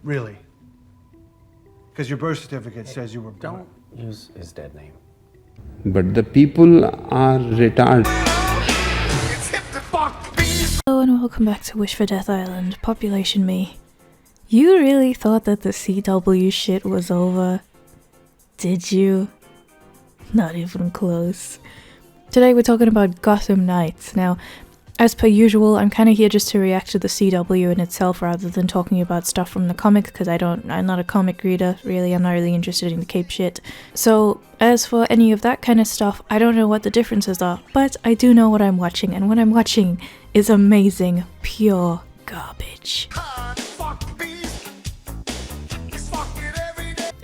Really? Because your birth certificate says you were born. Don't use his dead name. But the people are retarded. Hello and welcome back to Wish for Death Island, Population Me. You really thought that the CW shit was over? Did you? Not even close. Today we're talking about Gotham Knights. Now, as per usual, I'm kind of here just to react to the CW in itself rather than talking about stuff from the comic, because I'm not a comic reader, really. I'm not really interested in the cape shit. So, as for any of that kind of stuff, I don't know what the differences are, but I do know what I'm watching, and what I'm watching is amazing, pure garbage.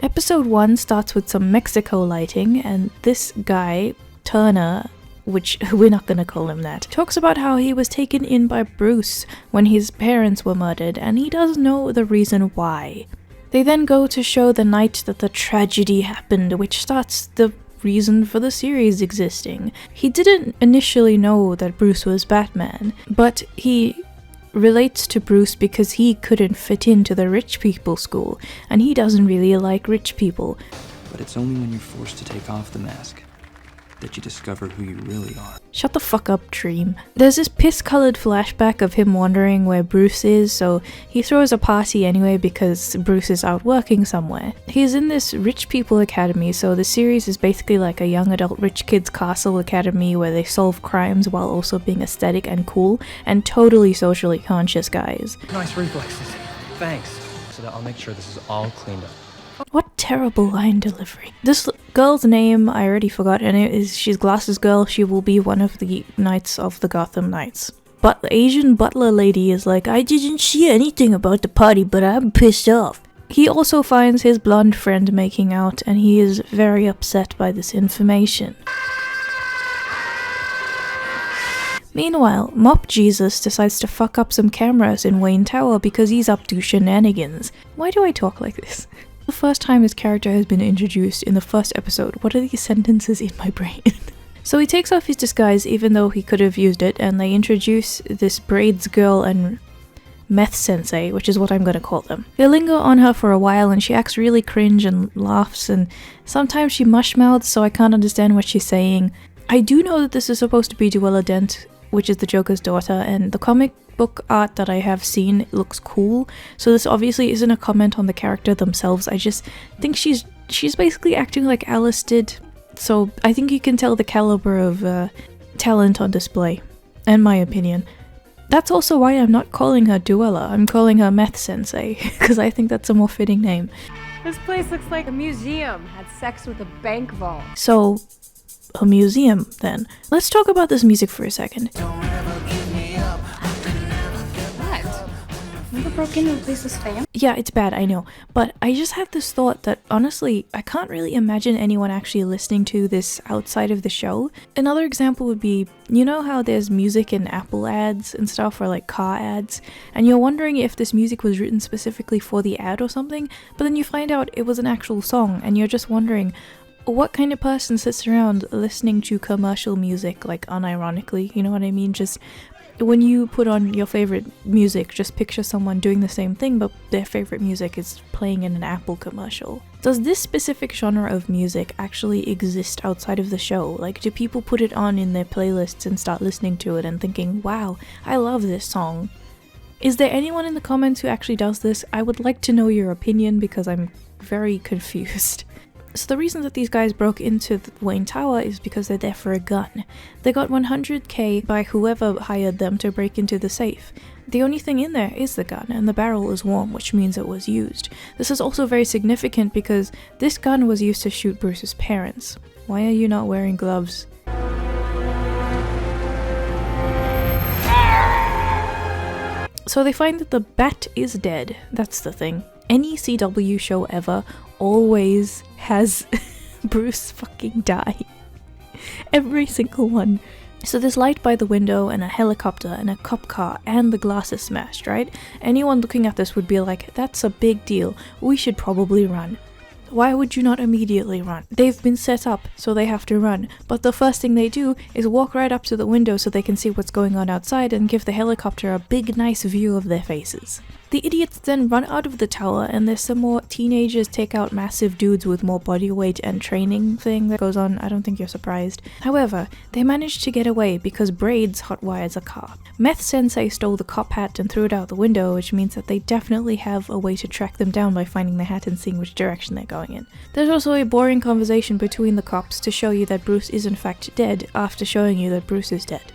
Episode 1 starts with some Mexico lighting, and this guy, Turner, which we're not gonna call him that, talks about how he was taken in by Bruce when his parents were murdered, and he does know the reason why. They then go to show the night that the tragedy happened, which starts the reason for the series existing. He didn't initially know that Bruce was Batman, but he relates to Bruce because he couldn't fit into the rich people school, and he doesn't really like rich people. But it's only when you're forced to take off the mask that you discover who you really are. Shut the fuck up, Dream. There's this piss-colored flashback of him wondering where Bruce is, so he throws a party anyway because Bruce is out working somewhere. He's in this rich people academy, so the series is basically like a young adult rich kids castle academy where they solve crimes while also being aesthetic and cool and totally socially conscious guys. Nice reflexes. Thanks. So that I'll make sure this is all cleaned up. What terrible line delivery. This girl's name I already forgot, and she's Glasses Girl. She will be one of the knights of the Gotham Knights. But the Asian butler lady is like, I didn't see anything about the party, but I'm pissed off. He also finds his blonde friend making out, and he is very upset by this information. Meanwhile, Mop Jesus decides to fuck up some cameras in Wayne Tower because he's up to shenanigans. Why do I talk like this? The first time this character has been introduced in the first episode, what are these sentences in my brain? So he takes off his disguise even though he could have used it, and they introduce this braids girl and meth sensei, which is what I'm gonna call them. They linger on her for a while and she acts really cringe and laughs, and sometimes she mush mouths so I can't understand what she's saying. I do know that this is supposed to be Duella Dent, which is the Joker's daughter, and the comic book art that I have seen looks cool, so this obviously isn't a comment on the character themselves. I just think she's basically acting like Alice did, so I think you can tell the caliber of talent on display, in my opinion. That's also why I'm not calling her Duella, I'm calling her Meth Sensei, because I think that's a more fitting name. This place looks like a museum. Had sex with a bank vault. So, a museum then. Let's talk about this music for a second. Broke into the place's fan? Yeah, it's bad, I know, but I just have this thought that honestly, I can't really imagine anyone actually listening to this outside of the show. Another example would be, you know how there's music in Apple ads and stuff, or like car ads, and you're wondering if this music was written specifically for the ad or something, but then you find out it was an actual song, and you're just wondering, what kind of person sits around listening to commercial music, like unironically, you know what I mean? Just when you put on your favorite music, just picture someone doing the same thing, but their favorite music is playing in an Apple commercial. Does this specific genre of music actually exist outside of the show? Like, do people put it on in their playlists and start listening to it and thinking, wow, I love this song? Is there anyone in the comments who actually does this? I would like to know your opinion because I'm very confused. So the reason that these guys broke into the Wayne Tower is because they're there for a gun. They got 100k by whoever hired them to break into the safe. The only thing in there is the gun, and the barrel is warm, which means it was used. This is also very significant because this gun was used to shoot Bruce's parents. Why are you not wearing gloves? So they find that the bat is dead. That's the thing. Any CW show ever always has Bruce fucking die. Every single one. So there's light by the window and a helicopter and a cop car and the glass is smashed, right? Anyone looking at this would be like, that's a big deal, we should probably run. Why would you not immediately run? They've been set up, so they have to run. But the first thing they do is walk right up to the window so they can see what's going on outside and give the helicopter a big nice view of their faces. The idiots then run out of the tower, and there's some more teenagers take out massive dudes with more body weight and training thing that goes on. I don't think you're surprised. However, they manage to get away because Braids hotwires a car. Meth Sensei stole the cop hat and threw it out the window, which means that they definitely have a way to track them down by finding the hat and seeing which direction they're going in. There's also a boring conversation between the cops to show you that Bruce is in fact dead after showing you that Bruce is dead.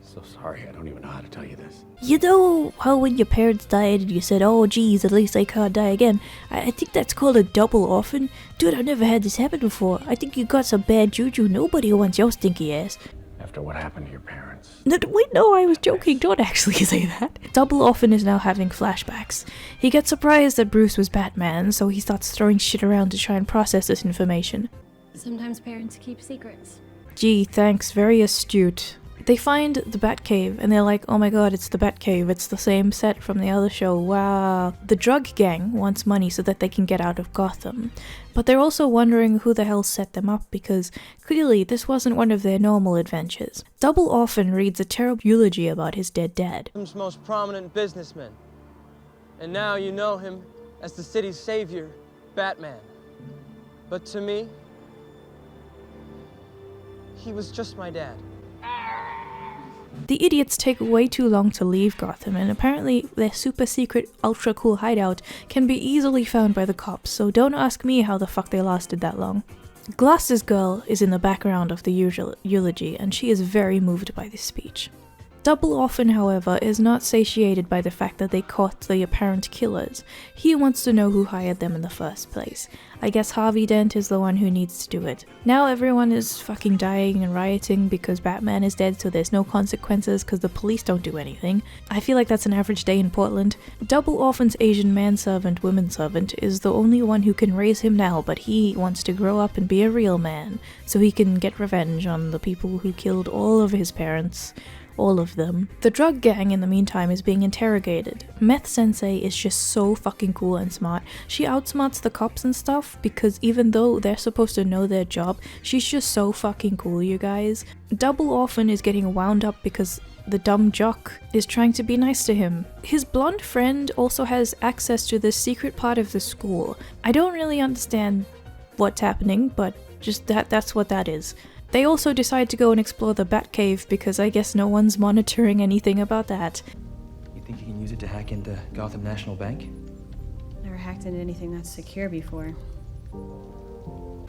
So sorry, I don't even know how to tell you this. You know how when your parents died and you said, oh geez, at least I can't die again? I think that's called a double orphan. Dude, I've never had this happen before. I think you got some bad juju. Nobody wants your stinky ass. After what happened to your parents. Wait, no, I was joking. Don't actually say that. Double Orphan is now having flashbacks. He gets surprised that Bruce was Batman, so he starts throwing shit around to try and process this information. Sometimes parents keep secrets. Gee, thanks. Very astute. They find the Batcave and they're like, oh my god, it's the Batcave. It's the same set from the other show. Wow. The drug gang wants money so that they can get out of Gotham. But they're also wondering who the hell set them up because clearly this wasn't one of their normal adventures. Double Orphan reads a terrible eulogy about his dead dad. Gotham's most prominent businessman. And now you know him as the city's savior, Batman. But to me, he was just my dad. The idiots take way too long to leave Gotham, and apparently their super secret ultra cool hideout can be easily found by the cops, so don't ask me how the fuck they lasted that long. Glasses Girl is in the background of the eulogy, and she is very moved by this speech. Double Orphan, however, is not satiated by the fact that they caught the apparent killers. He wants to know who hired them in the first place. I guess Harvey Dent is the one who needs to do it. Now everyone is fucking dying and rioting because Batman is dead, so there's no consequences because the police don't do anything. I feel like that's an average day in Portland. Double Orphan's Asian manservant, woman servant, is the only one who can raise him now, but he wants to grow up and be a real man, so he can get revenge on the people who killed all of his parents. All of them. The drug gang in the meantime is being interrogated. Meth Sensei is just so fucking cool and smart. She outsmarts the cops and stuff because even though they're supposed to know their job, she's just so fucking cool, you guys. Double Orphan is getting wound up because the dumb jock is trying to be nice to him. His blonde friend also has access to this secret part of the school. I don't really understand what's happening, but just that's what that is. They also decide to go and explore the Batcave because I guess no one's monitoring anything about that. You think you can use it to hack into Gotham National Bank? Never hacked into anything that's secure before.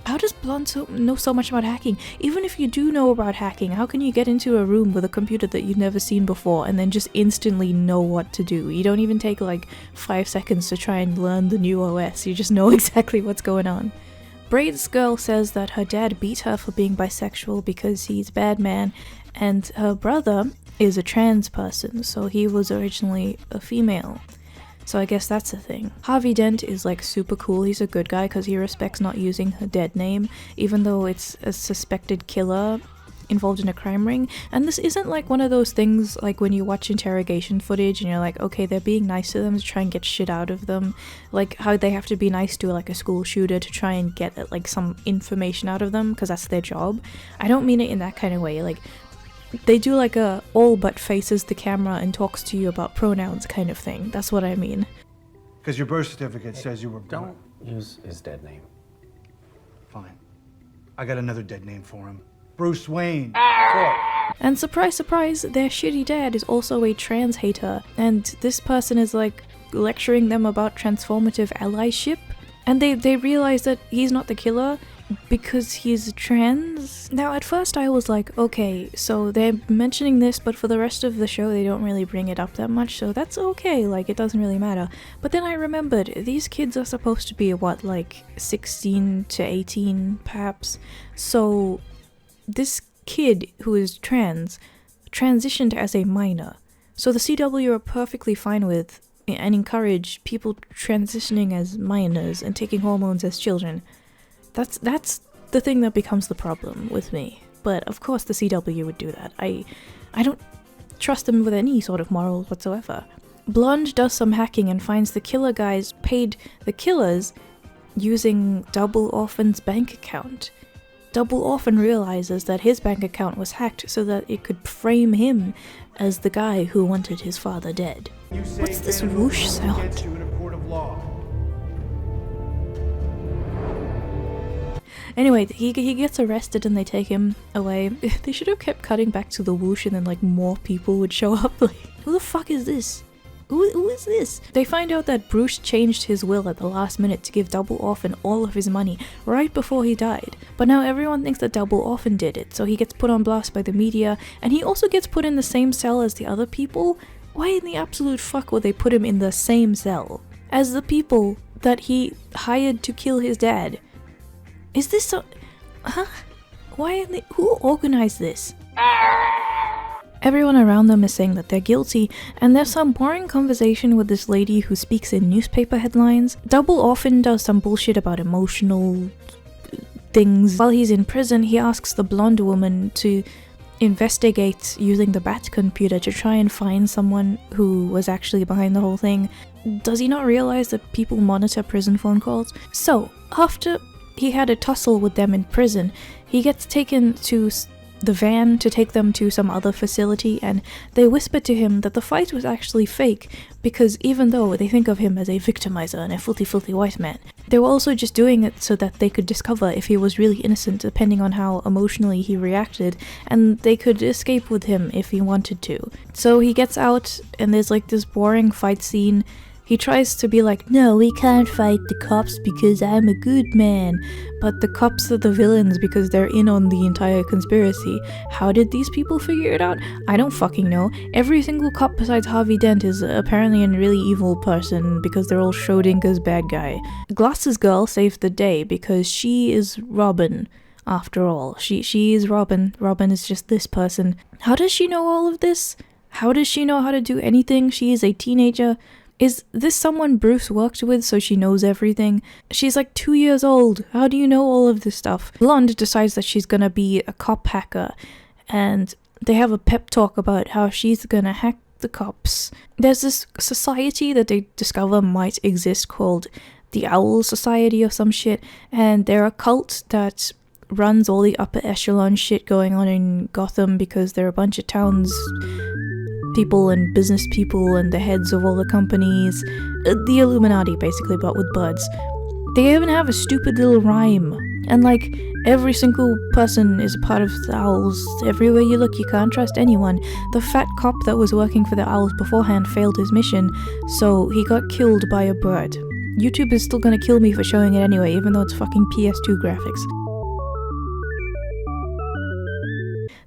How does Blonde know so much about hacking? Even if you do know about hacking, how can you get into a room with a computer that you've never seen before and then just instantly know what to do? You don't even take like 5 seconds to try and learn the new OS, you just know exactly what's going on. Braids Girl says that her dad beat her for being bisexual because he's bad man, and her brother is a trans person, so he was originally a female. So I guess that's a thing. Harvey Dent is like super cool, he's a good guy because he respects not using her dead name, even though it's a suspected killer involved in a crime ring. And this isn't like one of those things like when you watch interrogation footage and you're like, okay, they're being nice to them to try and get shit out of them, like how they have to be nice to like a school shooter to try and get like some information out of them because that's their job. I don't mean it in that kind of way. Like they do like a all but faces the camera and talks to you about pronouns kind of thing. That's what I mean. Because your birth certificate says you were Don't use his dead name. Fine. I got another dead name for him. Bruce Wayne. And surprise, surprise, their shitty dad is also a trans hater, and this person is like lecturing them about transformative allyship, and they realize that he's not the killer because he's trans. Now at first I was like, okay, so they're mentioning this, but for the rest of the show they don't really bring it up that much, so that's okay, like it doesn't really matter. But then I remembered, these kids are supposed to be what, like 16 to 18 perhaps, so this kid who is trans transitioned as a minor, so the CW are perfectly fine with and encourage people transitioning as minors and taking hormones as children. That's the thing that becomes the problem with me. But of course the CW would do that. I don't trust them with any sort of morals whatsoever. Blonde does some hacking and finds the killer guys paid the killers using Double Orphan's bank account. Double often realizes that his bank account was hacked so that it could frame him as the guy who wanted his father dead. What's this whoosh sound? Anyway, he gets arrested and they take him away. They should have kept cutting back to the whoosh and then like more people would show up. Like, who the fuck is this? Who is this? They find out that Bruce changed his will at the last minute to give Double Orphan all of his money right before he died. But now everyone thinks that Double Orphan did it, so he gets put on blast by the media, and he also gets put in the same cell as the other people. Why in the absolute fuck would they put him in the same cell as the people that he hired to kill his dad? Is this so... Huh? Why are they... Who organized this? Everyone around them is saying that they're guilty, and there's some boring conversation with this lady who speaks in newspaper headlines. Double often does some bullshit about emotional things. While he's in prison, he asks the blonde woman to investigate using the Bat computer to try and find someone who was actually behind the whole thing. Does he not realize that people monitor prison phone calls? So, after he had a tussle with them in prison, he gets taken to the van to take them to some other facility, and they whisper to him that the fight was actually fake, because even though they think of him as a victimizer and a filthy white man, they were also just doing it so that they could discover if he was really innocent depending on how emotionally he reacted, and they could escape with him if he wanted to. So he gets out and there's like this boring fight scene. He tries to be like, no, we can't fight the cops because I'm a good man. But the cops are the villains because they're in on the entire conspiracy. How did these people figure it out? I don't fucking know. Every single cop besides Harvey Dent is apparently a really evil person because they're all Schrodinger's bad guy. Glasses Girl saved the day because she is Robin. After all, she is Robin. Robin is just this person. How does she know all of this? How does she know how to do anything? She is a teenager. Is this someone Bruce worked with so she knows everything? She's like 2 years old. How do you know all of this stuff? Blonde decides that she's gonna be a cop hacker, and they have a pep talk about how she's gonna hack the cops. There's this society that they discover might exist called the Owl Society or some shit, and they're a cult that runs all the upper echelon shit going on in Gotham because they're a bunch of towns people and business people and the heads of all the companies. The Illuminati, basically, but with birds. They even have a stupid little rhyme. And like, every single person is a part of the Owls. Everywhere you look, you can't trust anyone. The fat cop that was working for the Owls beforehand failed his mission, so he got killed by a bird. YouTube is still gonna kill me for showing it anyway, even though it's fucking PS2 graphics.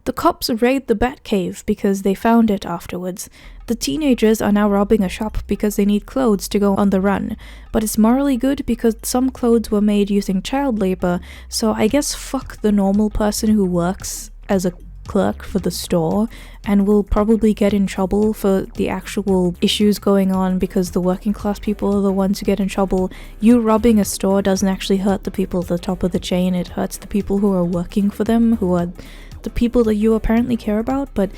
The cops raid the Batcave because they found it afterwards. The teenagers are now robbing a shop because they need clothes to go on the run, but it's morally good because some clothes were made using child labor, so I guess fuck the normal person who works as a clerk for the store and will probably get in trouble for the actual issues going on because the working class people are the ones who get in trouble. You robbing a store doesn't actually hurt the people at the top of the chain, it hurts the people who are working for them, who are the people that you apparently care about, but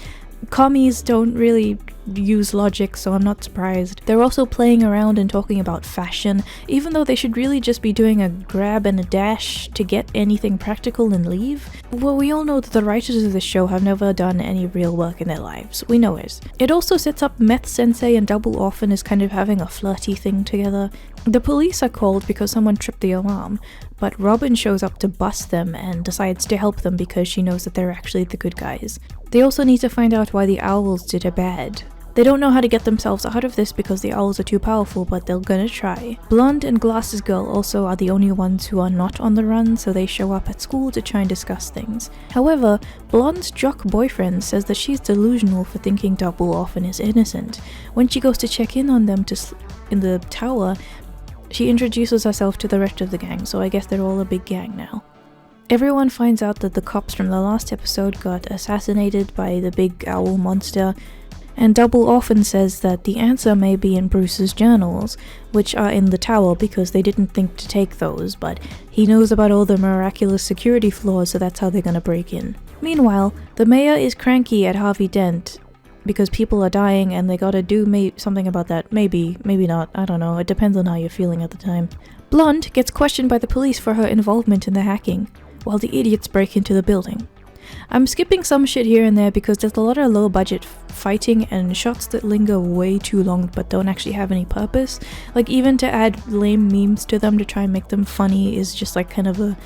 commies don't really use logic, so I'm not surprised. They're also playing around and talking about fashion, even though they should really just be doing a grab and a dash to get anything practical and leave. Well, we all know that the writers of this show have never done any real work in their lives. We know it. It also sets up Meth Sensei and Double Orphan as kind of having a flirty thing together. The police are called because someone tripped the alarm, but Robin shows up to bust them and decides to help them because she knows that they're actually the good guys. They also need to find out why the Owls did her bad. They don't know how to get themselves out of this because the Owls are too powerful, but they're gonna try. Blonde and Glasses Girl also are the only ones who are not on the run, so they show up at school to try and discuss things. However, Blonde's jock boyfriend says that she's delusional for thinking Double Orphan is innocent. When she goes to check in on them in the tower, she introduces herself to the rest of the gang, so I guess they're all a big gang now. Everyone finds out that the cops from the last episode got assassinated by the big owl monster, and Double Orphan says that the answer may be in Bruce's journals, which are in the tower because they didn't think to take those, but he knows about all the miraculous security flaws, so that's how they're gonna break in. Meanwhile, the mayor is cranky at Harvey Dent because people are dying and they gotta do something about that. Maybe not, I don't know, it depends on how you're feeling at the time. Blonde gets questioned by the police for her involvement in the hacking. while the idiots break into the building. I'm skipping some shit here and there because there's a lot of low budget fighting and shots that linger way too long but don't actually have any purpose. Like, even to add lame memes to them to try and make them funny is just like kind of a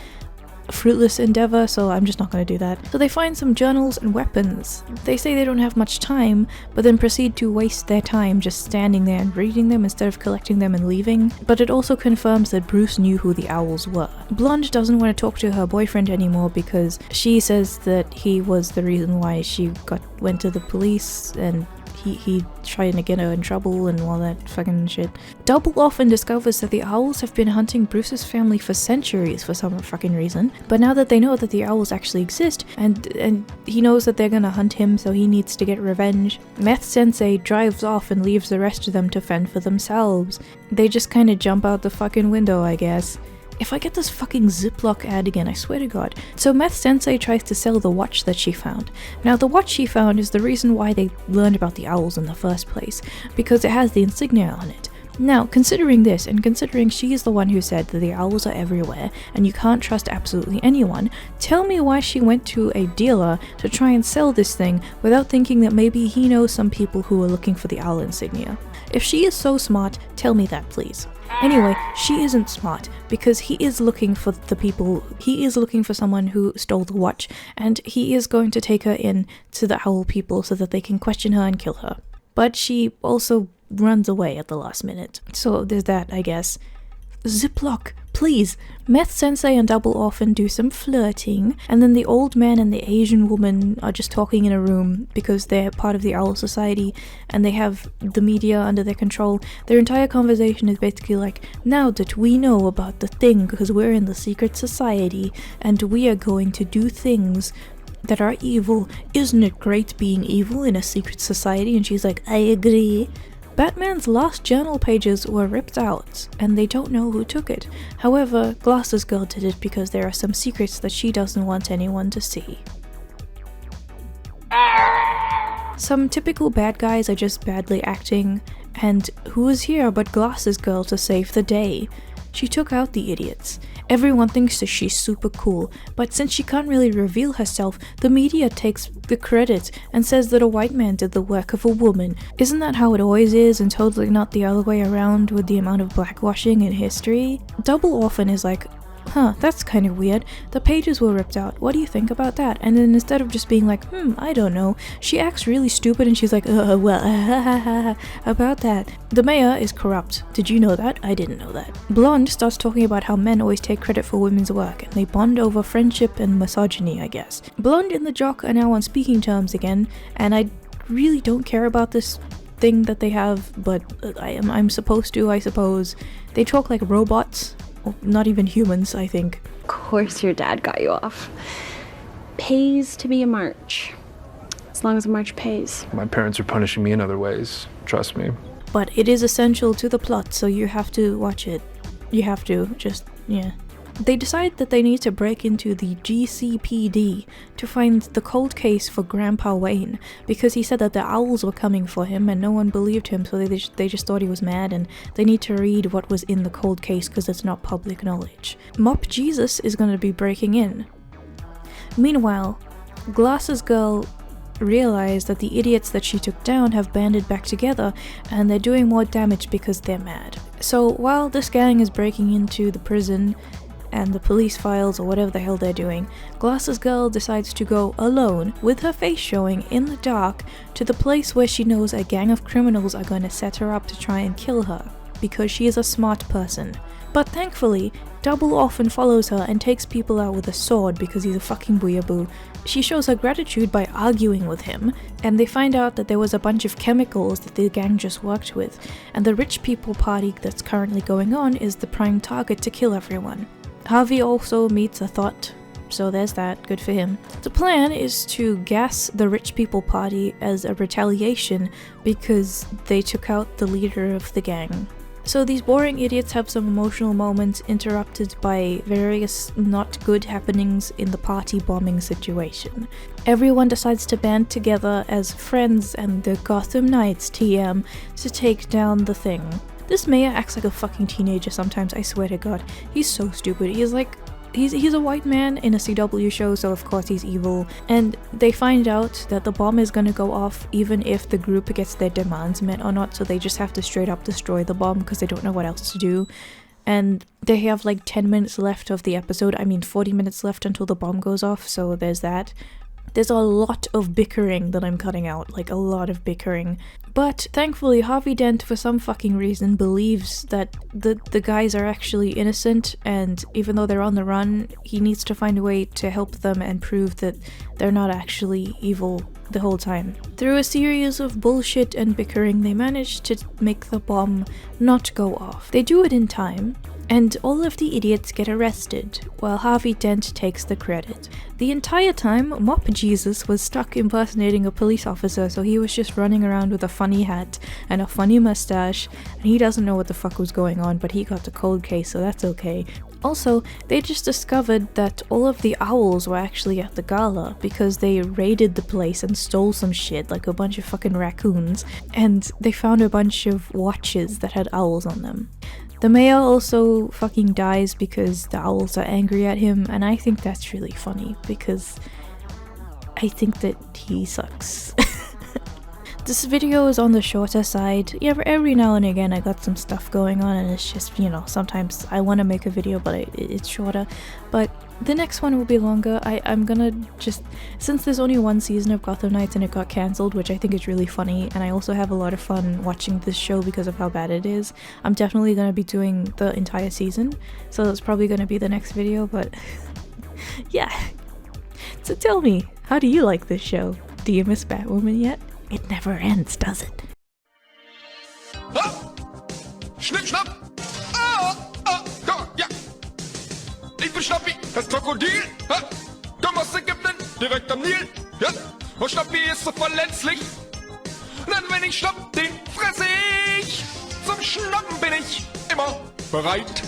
fruitless endeavor, so I'm just not going to do that. So they find some journals and weapons. They say they don't have much time, but then proceed to waste their time just standing there and reading them instead of collecting them and leaving. But it also confirms that Bruce knew who the owls were. Blonde doesn't want to talk to her boyfriend anymore because she says that he was the reason why she went to the police, and he trying to get her in trouble and all that fucking shit. Double often discovers that the owls have been hunting Bruce's family for centuries for some fucking reason, but now that they know that the owls actually exist, and he knows that they're gonna hunt him, so he needs to get revenge, Meth Sensei drives off and leaves the rest of them to fend for themselves. They just kinda jump out the fucking window, I guess. If I get this fucking Ziploc ad again, I swear to God. So Meth Sensei tries to sell the watch that she found. Now, the watch she found is the reason why they learned about the owls in the first place, because it has the insignia on it. Now, considering this, and considering she is the one who said that the owls are everywhere, and you can't trust absolutely anyone, tell me why she went to a dealer to try and sell this thing without thinking that maybe he knows some people who are looking for the owl insignia. If she is so smart, tell me that, please. Anyway, she isn't smart, because he is looking for someone who stole the watch, and he is going to take her in to the owl people so that they can question her and kill her. But she also runs away at the last minute. So there's that, I guess. Ziploc, please. Meth Sensei and Double often do some flirting, and then the old man and the Asian woman are just talking in a room because they're part of the Owl Society and they have the media under their control. Their entire conversation is basically like, now that we know about the thing because we're in the secret society and we are going to do things that are evil. Isn't it great being evil in a secret society? And she's like, I agree. Batman's last journal pages were ripped out, and they don't know who took it. However, Glasses Girl did it because there are some secrets that she doesn't want anyone to see. Some typical bad guys are just badly acting, and who is here but Glasses Girl to save the day? She took out the idiots. Everyone thinks that she's super cool, but since she can't really reveal herself, the media takes the credit and says that a white man did the work of a woman. Isn't that how it always is, and totally not the other way around with the amount of blackwashing in history? Double often is like, huh, that's kind of weird. The pages were ripped out. What do you think about that? And then instead of just being like, I don't know, she acts really stupid and she's like, well, about that. The mayor is corrupt. Did you know that? I didn't know that. Blonde starts talking about how men always take credit for women's work, and they bond over friendship and misogyny, I guess. Blonde and the jock are now on speaking terms again, and I really don't care about this thing that they have, but I'm supposed to, I suppose. They talk like robots. Well, not even humans, I think. Of course your dad got you off. Pays to be a march. As long as a march pays. My parents are punishing me in other ways. Trust me. But it is essential to the plot, so you have to watch it. You have to, yeah. They decide that they need to break into the GCPD to find the cold case for Grandpa Wayne, because he said that the owls were coming for him and no one believed him, so they just thought he was mad, and they need to read what was in the cold case because it's not public knowledge. Mop Jesus is going to be breaking in. Meanwhile, Glasses Girl realized that the idiots that she took down have banded back together and they're doing more damage because they're mad. So while this gang is breaking into the prison and the police files or whatever the hell they're doing, Glasses Girl decides to go alone, with her face showing in the dark, to the place where she knows a gang of criminals are going to set her up to try and kill her, because she is a smart person. But thankfully, Double often follows her and takes people out with a sword because he's a fucking weeaboo. She shows her gratitude by arguing with him, and they find out that there was a bunch of chemicals that the gang just worked with, and the rich people party that's currently going on is the prime target to kill everyone. Harvey also meets a thought, so there's that, good for him. The plan is to gas the rich people party as a retaliation because they took out the leader of the gang. So these boring idiots have some emotional moments interrupted by various not good happenings in the party bombing situation. Everyone decides to band together as friends and the Gotham Knights TM to take down the thing. This mayor acts like a fucking teenager sometimes, I swear to God. He's so stupid. He's like he's a white man in a CW show, so of course he's evil, and they find out that the bomb is gonna go off even if the group gets their demands met or not, so they just have to straight up destroy the bomb because they don't know what else to do. And they have like 10 minutes left of the episode, 40 minutes left until the bomb goes off, so there's that. There's a lot of bickering that I'm cutting out, like a lot of bickering. But thankfully Harvey Dent, for some fucking reason, believes that the guys are actually innocent, and even though they're on the run, he needs to find a way to help them and prove that they're not actually evil the whole time. Through a series of bullshit and bickering, they manage to make the bomb not go off. They do it in time, and all of the idiots get arrested, while Harvey Dent takes the credit. The entire time, Mop Jesus was stuck impersonating a police officer, so he was just running around with a funny hat and a funny mustache, and he doesn't know what the fuck was going on, but he got the cold case, so that's okay. Also, they just discovered that all of the owls were actually at the gala because they raided the place and stole some shit, like a bunch of fucking raccoons, and they found a bunch of watches that had owls on them. The mayor also fucking dies because the owls are angry at him, and I think that's really funny because I think that he sucks. This video is on the shorter side. Yeah, every now and again I got some stuff going on and it's just, sometimes I want to make a video but it's shorter. But the next one will be longer. I'm gonna just, since there's only one season of Gotham Knights and it got cancelled, which I think is really funny, and I also have a lot of fun watching this show because of how bad it is, I'm definitely gonna be doing the entire season, so that's probably gonna be the next video, but yeah. So tell me, how do you like this show? Do you miss Batwoman yet? It never ends, does it? Ah! Schnipp, schnapp! Ah! Ah! Komm, ja! Ich bin Schnappi, das Krokodil! Ah! Komm aus Ägypten, direkt am Nil! Ja! Und Schnappi ist so verletzlich! Denn wenn ich schnapp, den fresse ich! Zum Schnappen bin ich immer bereit!